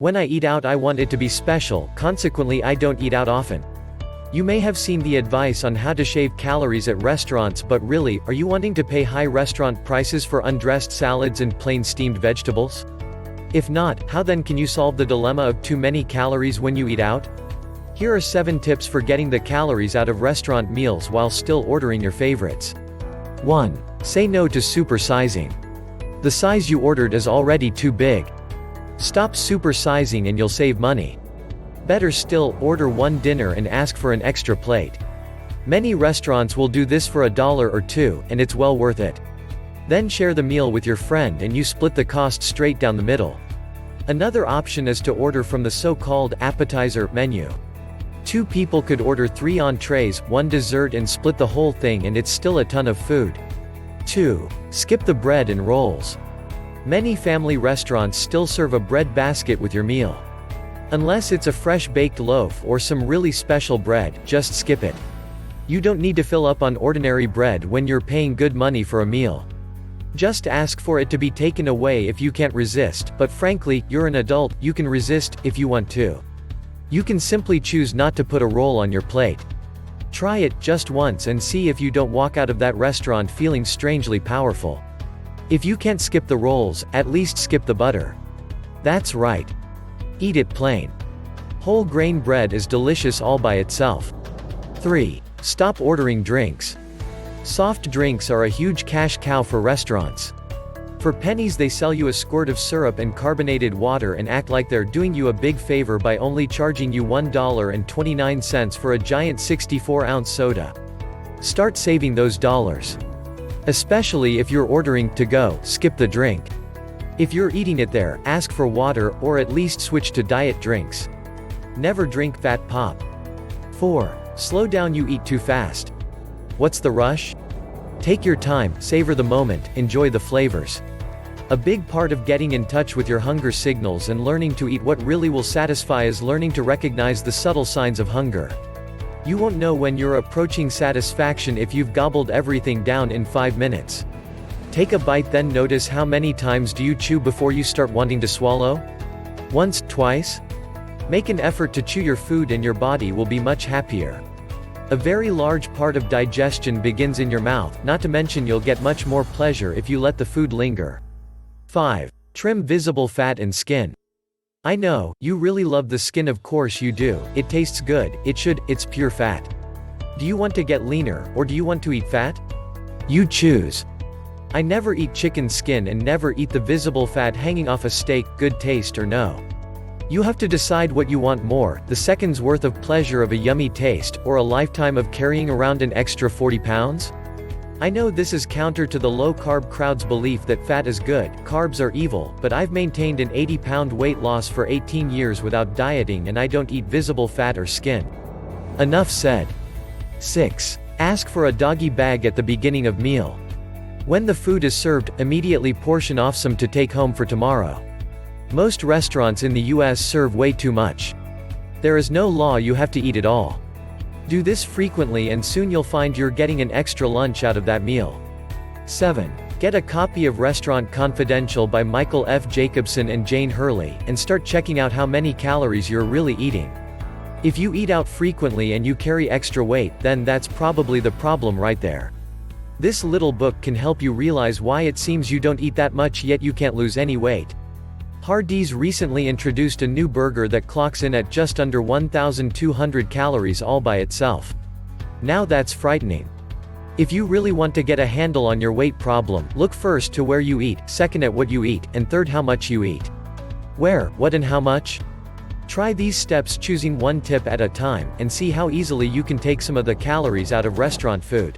When I eat out I want it to be special, consequently I don't eat out often. You may have seen the advice on how to shave calories at restaurants, but really, are you wanting to pay high restaurant prices for undressed salads and plain steamed vegetables? If not, how then can you solve the dilemma of too many calories when you eat out? Here are 7 tips for getting the calories out of restaurant meals while still ordering your favorites. 1. Say no to supersizing. The size you ordered is already too big. Stop supersizing and you'll save money. Better still, order one dinner and ask for an extra plate. Many restaurants will do this for $1 or $2, and it's well worth it. Then share the meal with your friend and you split the cost straight down the middle. Another option is to order from the so-called appetizer menu. 2 people could order 3 entrees, 1 dessert and split the whole thing, and it's still a ton of food. 2. Skip the bread and rolls. Many family restaurants still serve a bread basket with your meal. Unless it's a fresh baked loaf or some really special bread, just skip it. You don't need to fill up on ordinary bread when you're paying good money for a meal. Just ask for it to be taken away if you can't resist, but frankly, you're an adult, you can resist, if you want to. You can simply choose not to put a roll on your plate. Try it, just once, and see if you don't walk out of that restaurant feeling strangely powerful. If you can't skip the rolls, at least skip the butter. That's right. Eat it plain. Whole grain bread is delicious all by itself. 3. Stop ordering drinks. Soft drinks are a huge cash cow for restaurants. For pennies they sell you a squirt of syrup and carbonated water and act like they're doing you a big favor by only charging you $1.29 for a giant 64-ounce soda. Start saving those dollars. Especially if you're ordering to go, skip the drink. If you're eating it there, ask for water, or at least switch to diet drinks. Never drink fat pop. 4. Slow down, you eat too fast. What's the rush? Take your time, savor the moment, enjoy the flavors. A big part of getting in touch with your hunger signals and learning to eat what really will satisfy is learning to recognize the subtle signs of hunger. You won't know when you're approaching satisfaction if you've gobbled everything down in 5 minutes. Take a bite, then notice how many times do you chew before you start wanting to swallow? Once, twice? Make an effort to chew your food and your body will be much happier. A very large part of digestion begins in your mouth, not to mention you'll get much more pleasure if you let the food linger. 5. Trim visible fat and skin. I know, you really love the skin, of course you do, it tastes good, it's pure fat. Do you want to get leaner, or do you want to eat fat? You choose. I never eat chicken skin and never eat the visible fat hanging off a steak, good taste or no. You have to decide what you want more, the second's worth of pleasure of a yummy taste, or a lifetime of carrying around an extra 40 pounds? I know this is counter to the low-carb crowd's belief that fat is good, carbs are evil, but I've maintained an 80-pound weight loss for 18 years without dieting and I don't eat visible fat or skin. Enough said. 6. Ask for a doggy bag at the beginning of meal. When the food is served, immediately portion off some to take home for tomorrow. Most restaurants in the US serve way too much. There is no law you have to eat it all. Do this frequently and soon you'll find you're getting an extra lunch out of that meal. 7. Get a copy of Restaurant Confidential by Michael F. Jacobson and Jane Hurley, and start checking out how many calories you're really eating. If you eat out frequently and you carry extra weight, then that's probably the problem right there. This little book can help you realize why it seems you don't eat that much yet you can't lose any weight. Hardee's recently introduced a new burger that clocks in at just under 1,200 calories all by itself. Now that's frightening. If you really want to get a handle on your weight problem, look first to where you eat, second at what you eat, and third how much you eat. Where, what and how much? Try these steps, choosing one tip at a time, and see how easily you can take some of the calories out of restaurant food.